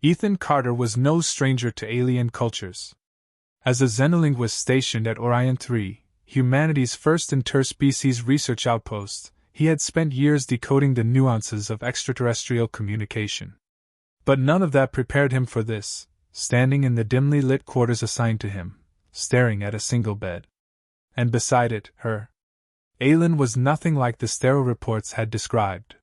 Ethan Carter was no stranger to alien cultures. As a xenolinguist stationed at Orion 3, humanity's first interspecies research outpost, he had spent years decoding the nuances of extraterrestrial communication. But none of that prepared him for this, standing in the dimly lit quarters assigned to him, staring at a single bed. And beside it, her. Aelin was nothing like the sterile reports had described.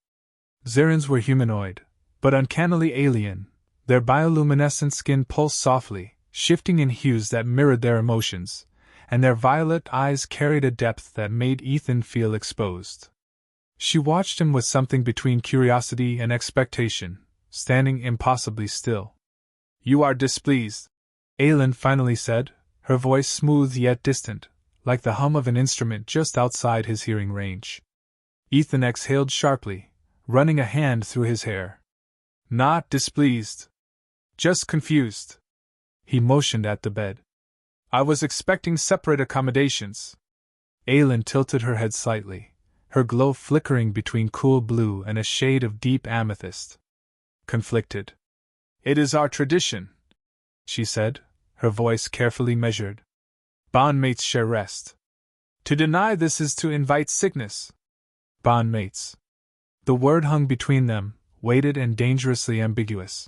Xerans were humanoid, but uncannily alien. Their bioluminescent skin pulsed softly, shifting in hues that mirrored their emotions, and their violet eyes carried a depth that made Ethan feel exposed. She watched him with something between curiosity and expectation, standing impossibly still. "You are displeased," Aelin finally said, her voice smooth yet distant, like the hum of an instrument just outside his hearing range. Ethan exhaled sharply, running a hand through his hair. "Not displeased. Just confused." He motioned at the bed. "I was expecting separate accommodations." Aelin tilted her head slightly, her glow flickering between cool blue and a shade of deep amethyst. Conflicted. "It is our tradition," she said, her voice carefully measured. "Bondmates share rest. To deny this is to invite sickness." Bondmates. The word hung between them, weighted and dangerously ambiguous.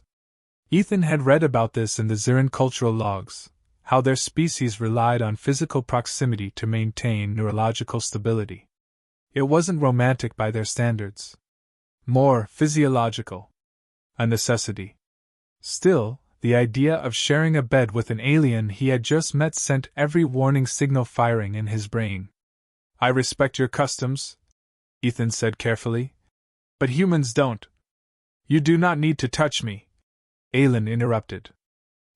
Ethan had read about this in the Xeran cultural logs, how their species relied on physical proximity to maintain neurological stability. It wasn't romantic by their standards. More physiological. A necessity. Still, the idea of sharing a bed with an alien he had just met sent every warning signal firing in his brain. "I respect your customs," Ethan said carefully, "but humans don't." "You do not need to touch me," Aelin interrupted.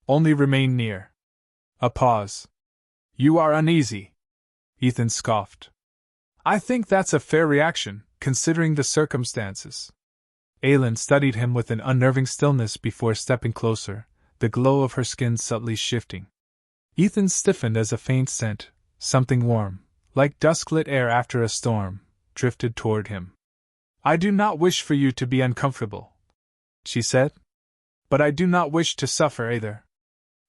"Only remain near." A pause. "You are uneasy," Ethan scoffed. "I think that's a fair reaction, considering the circumstances." Aelin studied him with an unnerving stillness before stepping closer, the glow of her skin subtly shifting. Ethan stiffened as a faint scent, something warm, like dusk-lit air after a storm, drifted toward him. "I do not wish for you to be uncomfortable," she said. "But I do not wish to suffer either."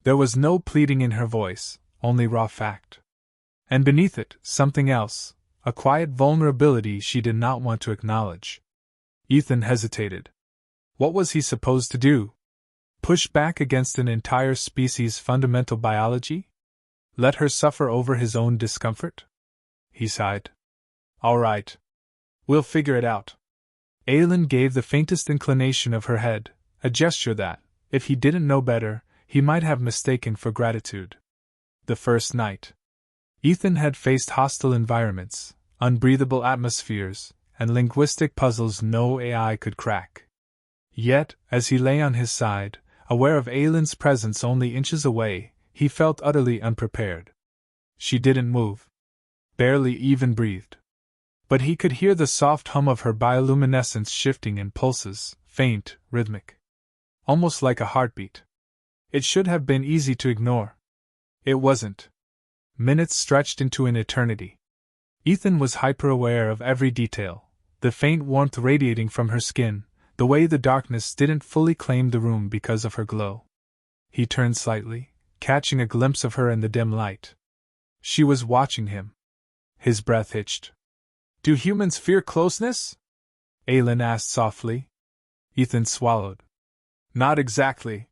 There was no pleading in her voice, only raw fact. And beneath it, something else, a quiet vulnerability she did not want to acknowledge. Ethan hesitated. What was he supposed to do? Push back against an entire species' fundamental biology? Let her suffer over his own discomfort? He sighed. "All right. We'll figure it out." Aelin gave the faintest inclination of her head, a gesture that, if he didn't know better, he might have mistaken for gratitude. The first night. Ethan had faced hostile environments, unbreathable atmospheres, and linguistic puzzles no AI could crack. Yet, as he lay on his side, aware of Aelin's presence only inches away, he felt utterly unprepared. She didn't move. Barely even breathed. But he could hear the soft hum of her bioluminescence shifting in pulses, faint, rhythmic. Almost like a heartbeat. It should have been easy to ignore. It wasn't. Minutes stretched into an eternity. Ethan was hyper-aware of every detail, the faint warmth radiating from her skin, the way the darkness didn't fully claim the room because of her glow. He turned slightly, catching a glimpse of her in the dim light. She was watching him. His breath hitched. "Do humans fear closeness?" Aelin asked softly. Ethan swallowed. "Not exactly.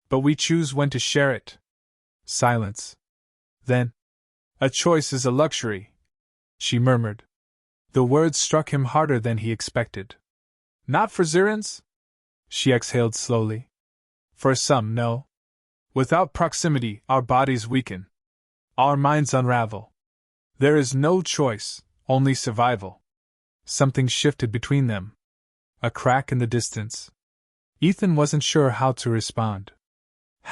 But we choose when to share it." Silence. Then, "A choice is a luxury," she murmured. The words struck him harder than he expected. "Not for Xerans?" She exhaled slowly. "For some, no. Without proximity, our bodies weaken. Our minds unravel. There is no choice, only survival." Something shifted between them. A crack in the distance. Ethan wasn't sure how to respond.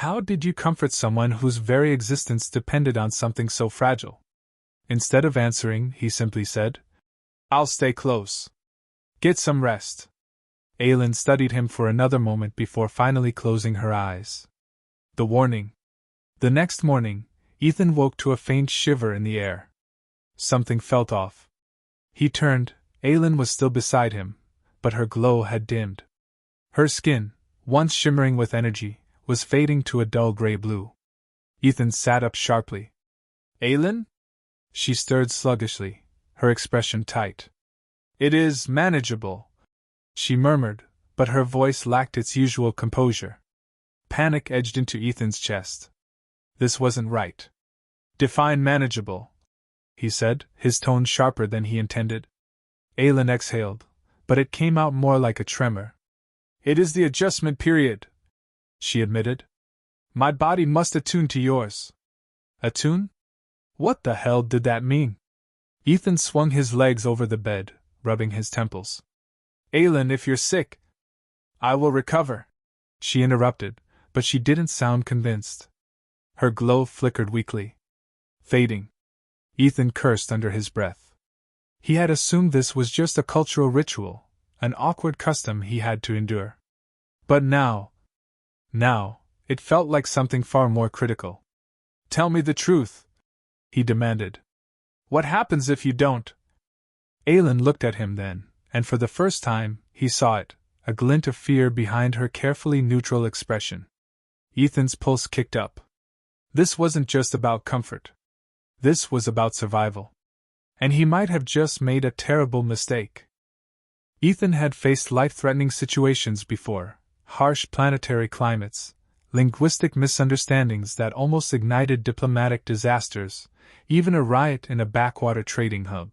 How did you comfort someone whose very existence depended on something so fragile? Instead of answering, he simply said, "I'll stay close. Get some rest." Aelin studied him for another moment before finally closing her eyes. The warning. The next morning, Ethan woke to a faint shiver in the air. Something felt off. He turned. Aelin was still beside him, but her glow had dimmed. Her skin, once shimmering with energy, was fading to a dull gray blue. Ethan sat up sharply. Aylin? She stirred sluggishly, her expression tight. It is manageable, she murmured, but her voice lacked its usual composure. Panic edged into Ethan's chest. This wasn't right. Define manageable, he said, his tone sharper than he intended. Aylin exhaled, but it came out more like a tremor. It is the adjustment period, she admitted. My body must attune to yours. Attune? What the hell did that mean? Ethan swung his legs over the bed, rubbing his temples. Aylin, if you're sick, I will recover, she interrupted, but she didn't sound convinced. Her glow flickered weakly. Fading. Ethan cursed under his breath. He had assumed this was just a cultural ritual, an awkward custom he had to endure. But now, it felt like something far more critical. Tell me the truth, he demanded. What happens if you don't? Aylin looked at him then, and for the first time, he saw it, a glint of fear behind her carefully neutral expression. Ethan's pulse kicked up. This wasn't just about comfort. This was about survival. And he might have just made a terrible mistake. Ethan had faced life-threatening situations before, harsh planetary climates, linguistic misunderstandings that almost ignited diplomatic disasters, even a riot in a backwater trading hub.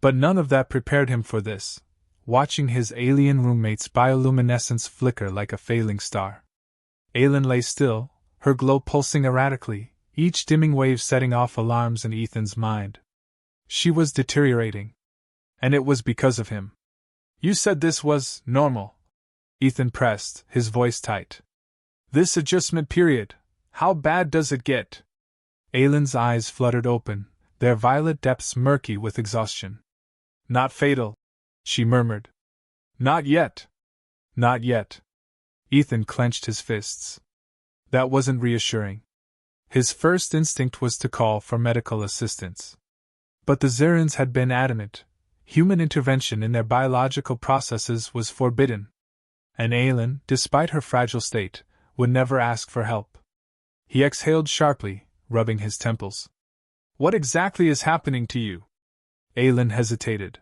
But none of that prepared him for this, watching his alien roommate's bioluminescence flicker like a failing star. Aylin lay still, her glow pulsing erratically, each dimming wave setting off alarms in Ethan's mind. She was deteriorating. And it was because of him. You said this was normal, Ethan pressed, his voice tight. This adjustment period, how bad does it get? Aylin's eyes fluttered open, their violet depths murky with exhaustion. Not fatal, she murmured. Not yet. Not yet. Ethan clenched his fists. That wasn't reassuring. His first instinct was to call for medical assistance. But the Zerans had been adamant. Human intervention in their biological processes was forbidden. And Aylin, despite her fragile state, would never ask for help. He exhaled sharply, rubbing his temples. What exactly is happening to you? Aylin hesitated.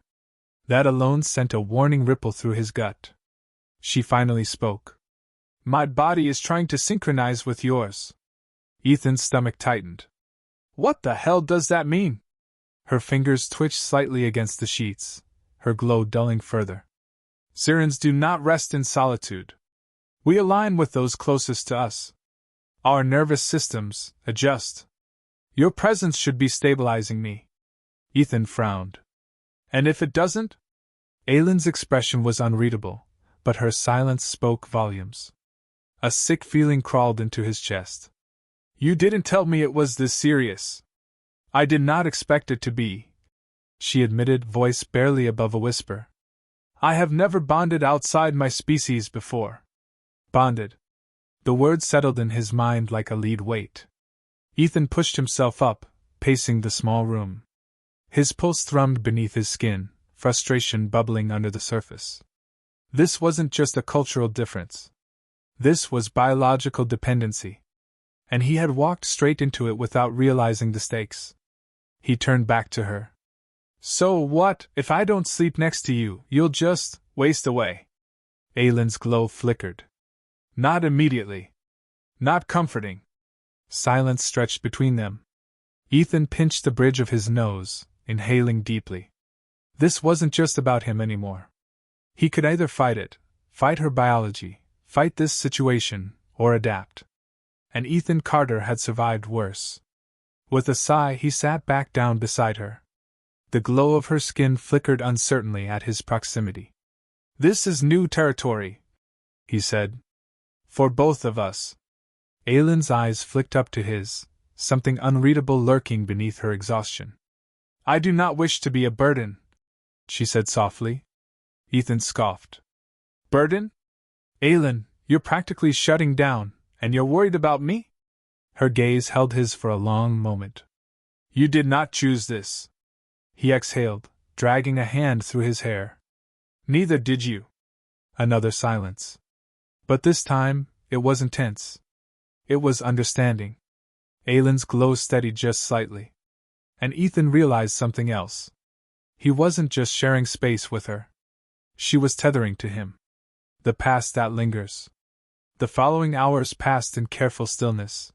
That alone sent a warning ripple through his gut. She finally spoke. My body is trying to synchronize with yours. Ethan's stomach tightened. What the hell does that mean? Her fingers twitched slightly against the sheets, her glow dulling further. Zerans do not rest in solitude. We align with those closest to us. Our nervous systems adjust. Your presence should be stabilizing me. Ethan frowned. And if it doesn't? Aylin's expression was unreadable, but her silence spoke volumes. A sick feeling crawled into his chest. You didn't tell me it was this serious. I did not expect it to be, she admitted, voice barely above a whisper. I have never bonded outside my species before. Bonded. The word settled in his mind like a lead weight. Ethan pushed himself up, pacing the small room. His pulse thrummed beneath his skin, frustration bubbling under the surface. This wasn't just a cultural difference. This was biological dependency. And he had walked straight into it without realizing the stakes. He turned back to her. So what, if I don't sleep next to you, you'll just waste away? Aylin's glow flickered. Not immediately. Not comforting. Silence stretched between them. Ethan pinched the bridge of his nose, inhaling deeply. This wasn't just about him anymore. He could either fight it, fight her biology, fight this situation, or adapt. And Ethan Carter had survived worse. With a sigh, he sat back down beside her. The glow of her skin flickered uncertainly at his proximity. This is new territory, he said. For both of us. Aylin's eyes flicked up to his, something unreadable lurking beneath her exhaustion. I do not wish to be a burden, she said softly. Ethan scoffed. Burden? Aylin, you're practically shutting down, and you're worried about me? Her gaze held his for a long moment. You did not choose this. He exhaled, dragging a hand through his hair. Neither did you. Another silence. But this time, it wasn't tense. It was understanding. Aylin's glow steadied just slightly. And Ethan realized something else. He wasn't just sharing space with her. She was tethering to him. The past that lingers. The following hours passed in careful stillness.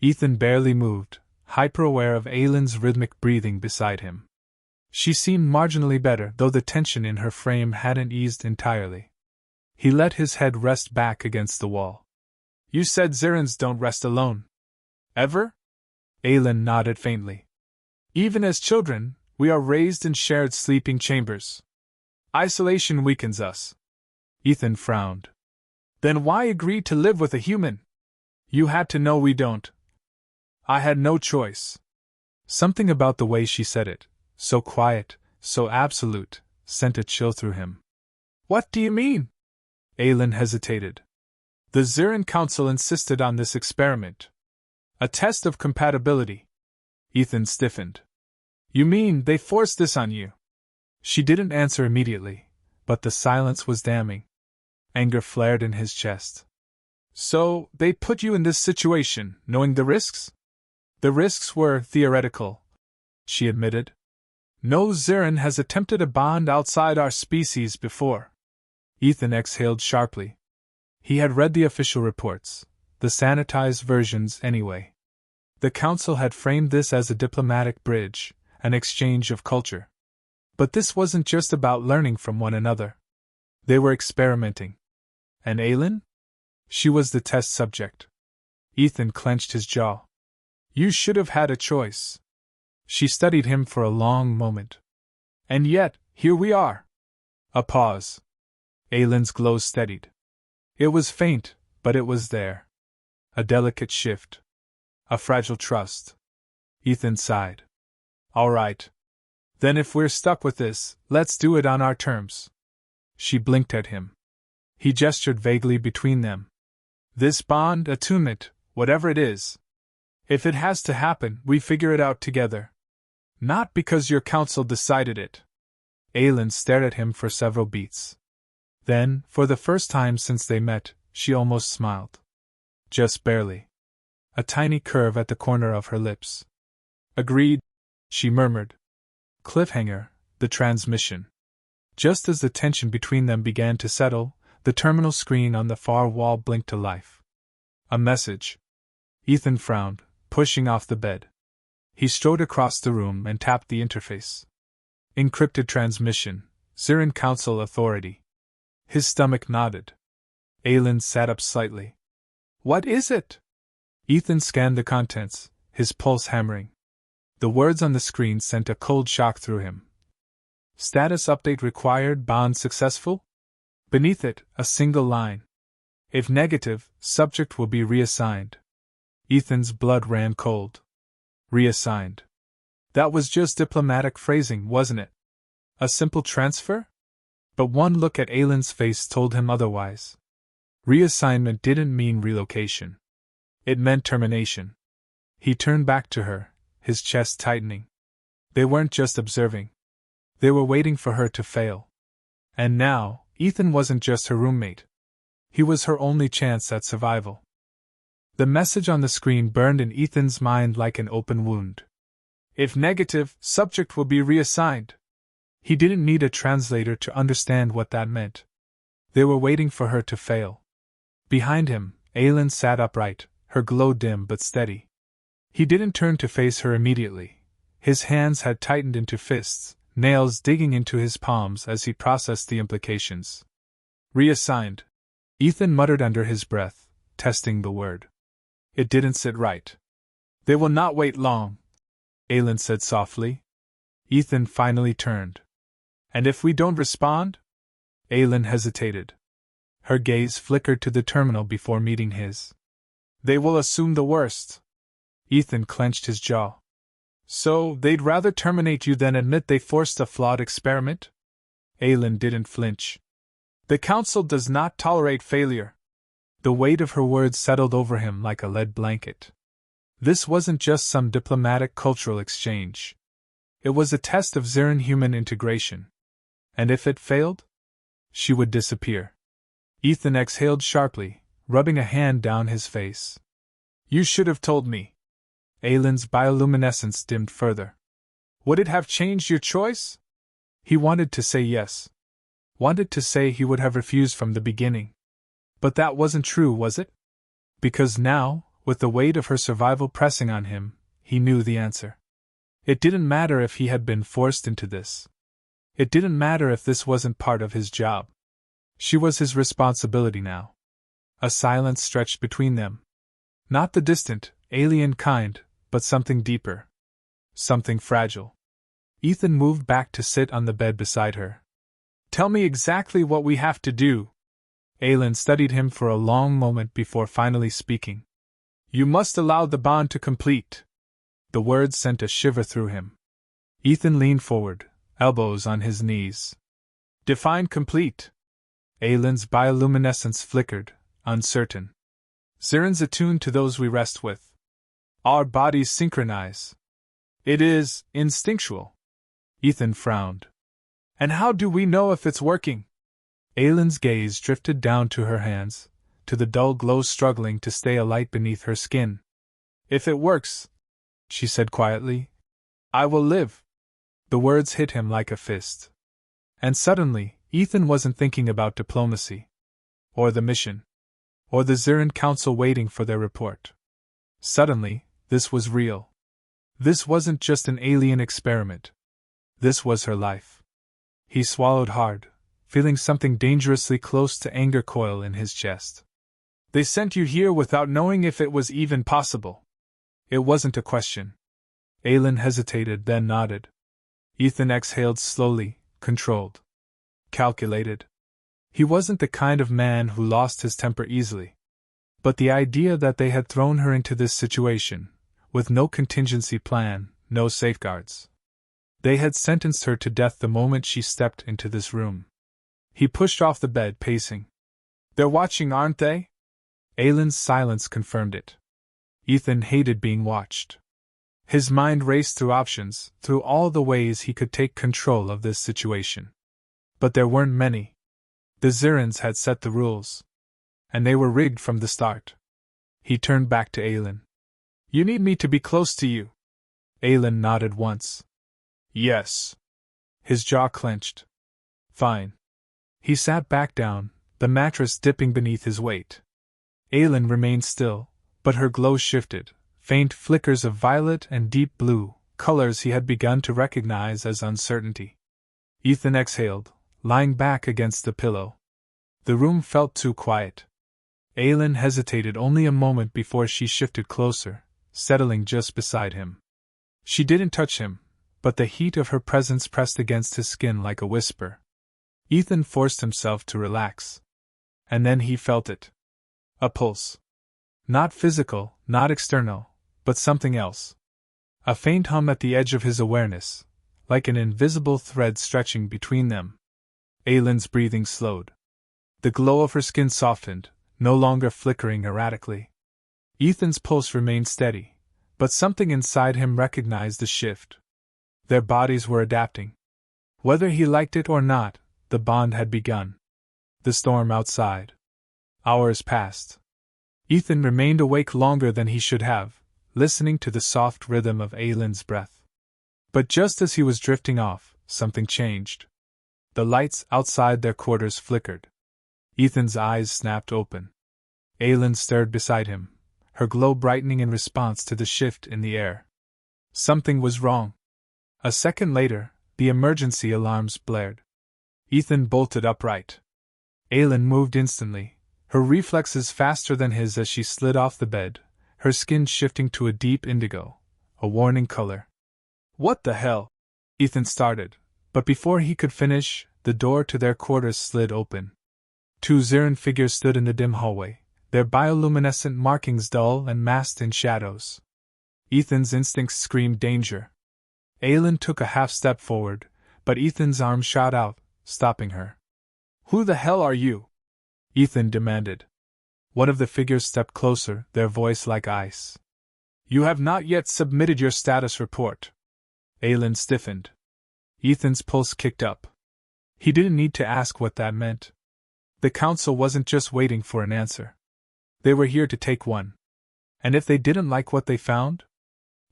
Ethan barely moved, hyper-aware of Aylin's rhythmic breathing beside him. She seemed marginally better, though the tension in her frame hadn't eased entirely. He let his head rest back against the wall. You said Zirans don't rest alone. Ever? Aylin nodded faintly. Even as children, we are raised in shared sleeping chambers. Isolation weakens us. Ethan frowned. Then why agree to live with a human? You had to know we don't. I had no choice. Something about the way she said it, so quiet, so absolute, sent a chill through him. What do you mean? Aylin hesitated. The Ziran Council insisted on this experiment. A test of compatibility. Ethan stiffened. You mean they forced this on you? She didn't answer immediately, but the silence was damning. Anger flared in his chest. So, they put you in this situation, knowing the risks? The risks were theoretical, she admitted. No Ziran has attempted a bond outside our species before. Ethan exhaled sharply. He had read the official reports, the sanitized versions anyway. The Council had framed this as a diplomatic bridge, an exchange of culture. But this wasn't just about learning from one another. They were experimenting. And Aylin? She was the test subject. Ethan clenched his jaw. You should have had a choice. She studied him for a long moment. And yet, here we are. A pause. Aylin's glow steadied. It was faint, but it was there. A delicate shift. A fragile trust. Ethan sighed. All right. Then if we're stuck with this, let's do it on our terms. She blinked at him. He gestured vaguely between them. This bond, attunement, whatever it is. If it has to happen, we figure it out together. Not because your council decided it. Aylin stared at him for several beats. Then, for the first time since they met, she almost smiled. Just barely. A tiny curve at the corner of her lips. Agreed, she murmured. Cliffhanger, the transmission. Just as the tension between them began to settle, the terminal screen on the far wall blinked to life. A message. Ethan frowned, pushing off the bed. He strode across the room and tapped the interface. Encrypted transmission, Ziran Council Authority. His stomach nodded. Aylin sat up slightly. What is it? Ethan scanned the contents, his pulse hammering. The words on the screen sent a cold shock through him. Status update required, bond successful? Beneath it, a single line. If negative, subject will be reassigned. Ethan's blood ran cold. Reassigned. That was just diplomatic phrasing, wasn't it? A simple transfer? But one look at Aylin's face told him otherwise. Reassignment didn't mean relocation. It meant termination. He turned back to her, his chest tightening. They weren't just observing. They were waiting for her to fail. And now, Ethan wasn't just her roommate. He was her only chance at survival. The message on the screen burned in Ethan's mind like an open wound. If negative, subject will be reassigned. He didn't need a translator to understand what that meant. They were waiting for her to fail. Behind him, Aylin sat upright, her glow dim but steady. He didn't turn to face her immediately. His hands had tightened into fists, nails digging into his palms as he processed the implications. Reassigned. Ethan muttered under his breath, testing the word. It didn't sit right. They will not wait long, Aylin said softly. Ethan finally turned. And if we don't respond? Aylin hesitated. Her gaze flickered to the terminal before meeting his. They will assume the worst. Ethan clenched his jaw. So, they'd rather terminate you than admit they forced a flawed experiment? Aylin didn't flinch. The Council does not tolerate failure. The weight of her words settled over him like a lead blanket. This wasn't just some diplomatic cultural exchange. It was a test of Ziran human integration. And if it failed? She would disappear. Ethan exhaled sharply, rubbing a hand down his face. You should have told me. Aylin's bioluminescence dimmed further. Would it have changed your choice? He wanted to say yes. Wanted to say he would have refused from the beginning. But that wasn't true, was it? Because now, with the weight of her survival pressing on him, he knew the answer. It didn't matter if he had been forced into this. It didn't matter if this wasn't part of his job. She was his responsibility now. A silence stretched between them. Not the distant, alien kind, but something deeper. Something fragile. Ethan moved back to sit on the bed beside her. Tell me exactly what we have to do. Aylin studied him for a long moment before finally speaking. You must allow the bond to complete. The words sent a shiver through him. Ethan leaned forward, elbows on his knees. Define complete. Aylin's bioluminescence flickered, uncertain. Zirn's attuned to those we rest with. Our bodies synchronize. It is instinctual. Ethan frowned. And how do we know if it's working? Aylin's gaze drifted down to her hands, to the dull glow struggling to stay alight beneath her skin. If it works, she said quietly, I will live. The words hit him like a fist. And suddenly, Ethan wasn't thinking about diplomacy. Or the mission. Or the Zirn Council waiting for their report. Suddenly, this was real. This wasn't just an alien experiment. This was her life. He swallowed hard, feeling something dangerously close to anger coil in his chest. They sent you here without knowing if it was even possible. It wasn't a question. Aylin hesitated, then nodded. Ethan exhaled slowly, controlled. Calculated. He wasn't the kind of man who lost his temper easily. But the idea that they had thrown her into this situation, with no contingency plan, no safeguards. They had sentenced her to death the moment she stepped into this room. He pushed off the bed, pacing. They're watching, aren't they? Aylin's silence confirmed it. Ethan hated being watched. His mind raced through options, through all the ways he could take control of this situation. But there weren't many. The Zirns had set the rules. And they were rigged from the start. He turned back to Aylin. You need me to be close to you. Aylin nodded once. Yes. His jaw clenched. Fine. He sat back down, the mattress dipping beneath his weight. Aylin remained still, but her glow shifted, faint flickers of violet and deep blue, colors he had begun to recognize as uncertainty. Ethan exhaled, lying back against the pillow. The room felt too quiet. Aylin hesitated only a moment before she shifted closer, settling just beside him. She didn't touch him, but the heat of her presence pressed against his skin like a whisper. Ethan forced himself to relax. And then he felt it. A pulse. Not physical, not external, but something else. A faint hum at the edge of his awareness, like an invisible thread stretching between them. Aylin's breathing slowed. The glow of her skin softened, no longer flickering erratically. Ethan's pulse remained steady, but something inside him recognized the shift. Their bodies were adapting. Whether he liked it or not, the bond had begun. The storm outside. Hours passed. Ethan remained awake longer than he should have, listening to the soft rhythm of Aylin's breath. But just as he was drifting off, something changed. The lights outside their quarters flickered. Ethan's eyes snapped open. Aylin stirred beside him, her glow brightening in response to the shift in the air. Something was wrong. A second later, the emergency alarms blared. Ethan bolted upright. Aylin moved instantly, her reflexes faster than his as she slid off the bed, her skin shifting to a deep indigo, a warning color. What the hell? Ethan started, but before he could finish, the door to their quarters slid open. Two Zirn figures stood in the dim hallway, their bioluminescent markings dull and masked in shadows. Ethan's instincts screamed danger. Aylin took a half step forward, but Ethan's arm shot out, stopping her. Who the hell are you? Ethan demanded. One of the figures stepped closer, their voice like ice. You have not yet submitted your status report. Aylin stiffened. Ethan's pulse kicked up. He didn't need to ask what that meant. The council wasn't just waiting for an answer. They were here to take one. And if they didn't like what they found,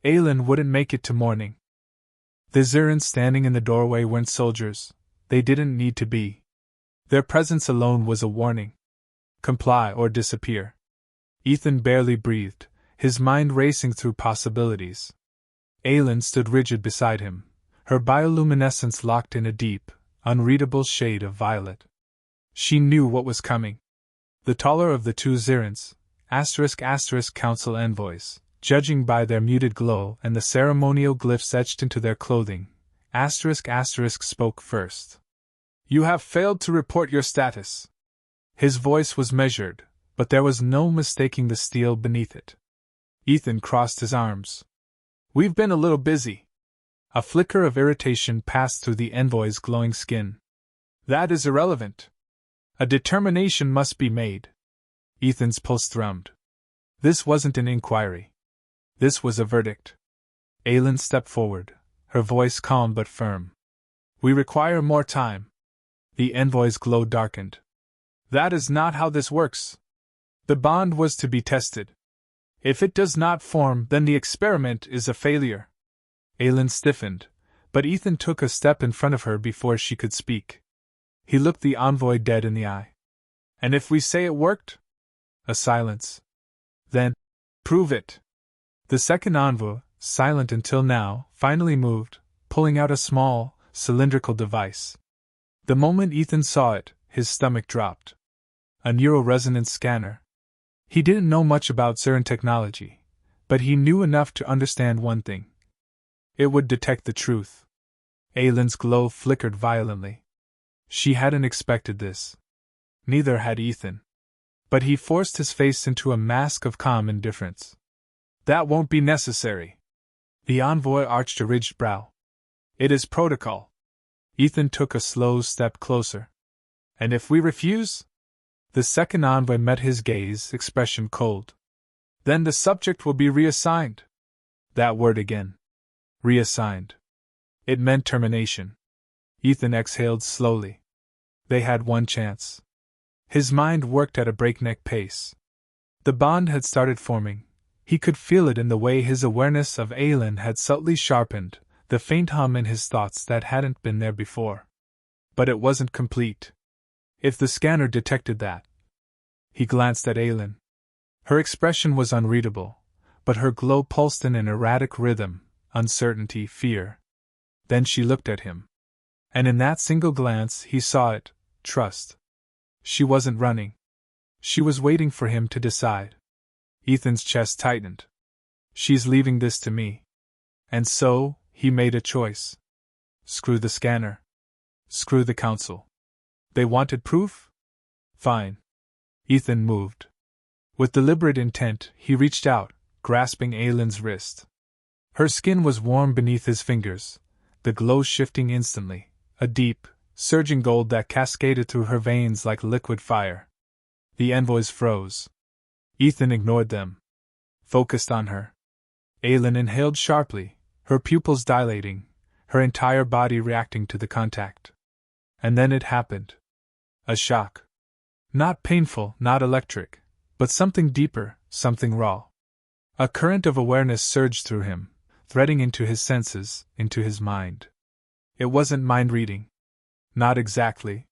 Aelin wouldn't make it to morning. The Zirans standing in the doorway weren't soldiers. They didn't need to be. Their presence alone was a warning. Comply or disappear. Ethan barely breathed, his mind racing through possibilities. Aelin stood rigid beside him, her bioluminescence locked in a deep, unreadable shade of violet. She knew what was coming. The taller of the two Zirans, *** council envoys, judging by their muted glow and the ceremonial glyphs etched into their clothing, *** spoke first. You have failed to report your status. His voice was measured, but there was no mistaking the steel beneath it. Ethan crossed his arms. We've been a little busy. A flicker of irritation passed through the envoy's glowing skin. That is irrelevant. A determination must be made. Ethan's pulse thrummed. This wasn't an inquiry. This was a verdict. Aelin stepped forward, her voice calm but firm. We require more time. The envoy's glow darkened. That is not how this works. The bond was to be tested. If it does not form, then the experiment is a failure. Aelin stiffened, but Ethan took a step in front of her before she could speak. He looked the envoy dead in the eye. And if we say it worked? A silence. Then, prove it. The second envoy, silent until now, finally moved, pulling out a small, cylindrical device. The moment Ethan saw it, his stomach dropped. A neuroresonance scanner. He didn't know much about Ziran technology, but he knew enough to understand one thing. It would detect the truth. Aelin's glow flickered violently. She hadn't expected this. Neither had Ethan. But he forced his face into a mask of calm indifference. That won't be necessary. The envoy arched a ridged brow. It is protocol. Ethan took a slow step closer. And if we refuse? The second envoy met his gaze, expression cold. Then the subject will be reassigned. That word again. Reassigned. It meant termination. Ethan exhaled slowly. They had one chance. His mind worked at a breakneck pace. The bond had started forming. He could feel it in the way his awareness of Aelin had subtly sharpened, the faint hum in his thoughts that hadn't been there before. But it wasn't complete. If the scanner detected that. He glanced at Aelin. Her expression was unreadable, but her glow pulsed in an erratic rhythm, uncertainty, fear. Then she looked at him. And in that single glance he saw it, trust. She wasn't running. She was waiting for him to decide. Ethan's chest tightened. She's leaving this to me. And so, he made a choice. Screw the scanner. Screw the council. They wanted proof? Fine. Ethan moved. With deliberate intent, he reached out, grasping Aelin's wrist. Her skin was warm beneath his fingers, the glow shifting instantly, a deep, surging gold that cascaded through her veins like liquid fire. The envoys froze. Ethan ignored them. Focused on her. Aelin inhaled sharply, her pupils dilating, her entire body reacting to the contact. And then it happened. A shock. Not painful, not electric, but something deeper, something raw. A current of awareness surged through him, threading into his senses, into his mind. It wasn't mind reading. Not exactly.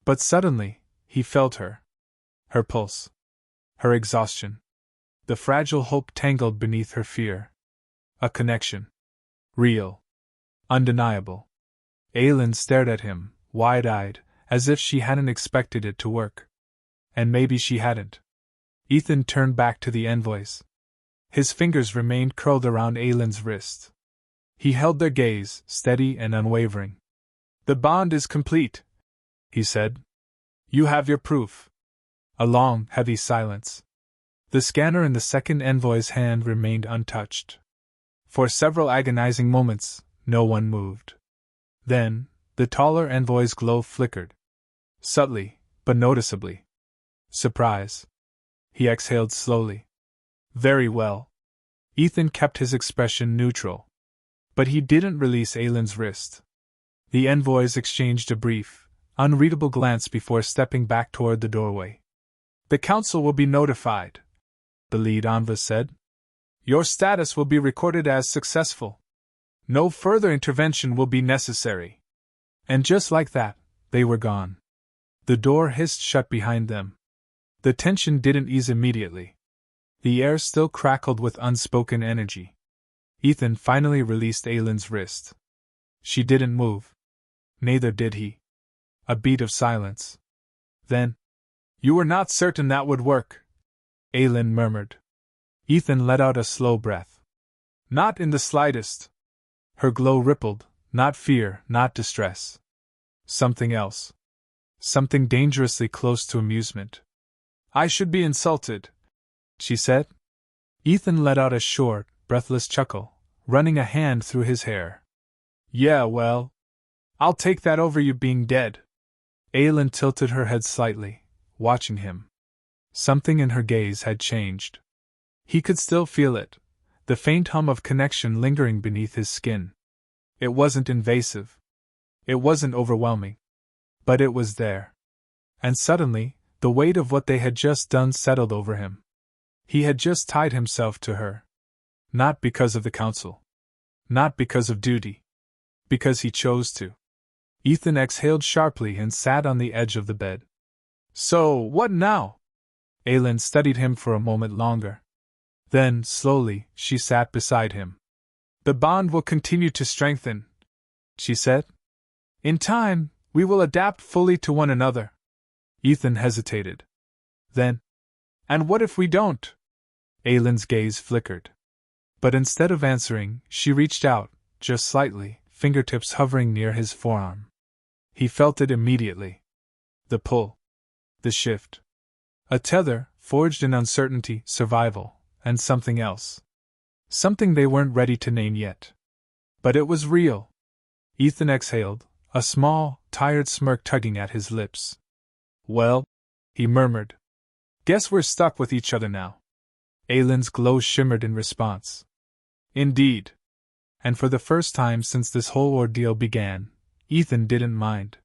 But suddenly, he felt her. Her pulse. Her exhaustion. The fragile hope tangled beneath her fear. A connection. Real. Undeniable. Aelin stared at him, wide-eyed, as if she hadn't expected it to work. And maybe she hadn't. Ethan turned back to the envoys. His fingers remained curled around Aelin's wrist. He held their gaze, steady and unwavering. The bond is complete, he said. You have your proof. A long, heavy silence. The scanner in the second envoy's hand remained untouched. For several agonizing moments, no one moved. Then, the taller envoy's glow flickered. Subtly, but noticeably. Surprise. He exhaled slowly. Very well. Ethan kept his expression neutral. But he didn't release Aelin's wrist. The envoys exchanged a brief, unreadable glance before stepping back toward the doorway. The council will be notified, the lead Anva said. Your status will be recorded as successful. No further intervention will be necessary. And just like that, they were gone. The door hissed shut behind them. The tension didn't ease immediately. The air still crackled with unspoken energy. Ethan finally released Aylin's wrist. She didn't move. Neither did he. A beat of silence. Then, "You were not certain that would work," Aylin murmured. Ethan let out a slow breath. "Not in the slightest." Her glow rippled, not fear, not distress. Something else. Something dangerously close to amusement. "I should be insulted," she said. Ethan let out a short, breathless chuckle, running a hand through his hair. "Yeah, well, I'll take that over you being dead." Aylin tilted her head slightly, watching him. Something in her gaze had changed. He could still feel it, the faint hum of connection lingering beneath his skin. It wasn't invasive. It wasn't overwhelming. But it was there. And suddenly, the weight of what they had just done settled over him. He had just tied himself to her. Not because of the council. Not because of duty. Because he chose to. Ethan exhaled sharply and sat on the edge of the bed. "So, what now?" Aylin studied him for a moment longer. Then, slowly, she sat beside him. "The bond will continue to strengthen," she said. "In time, we will adapt fully to one another." Ethan hesitated. Then, "And what if we don't?" Aylin's gaze flickered. But instead of answering, she reached out, just slightly, fingertips hovering near his forearm. He felt it immediately. The pull. The shift. A tether, forged in uncertainty, survival, and something else. Something they weren't ready to name yet. But it was real. Ethan exhaled, a small, tired smirk tugging at his lips. "Well," he murmured. "Guess we're stuck with each other now." Aylin's glow shimmered in response. "Indeed." And for the first time since this whole ordeal began, Ethan didn't mind.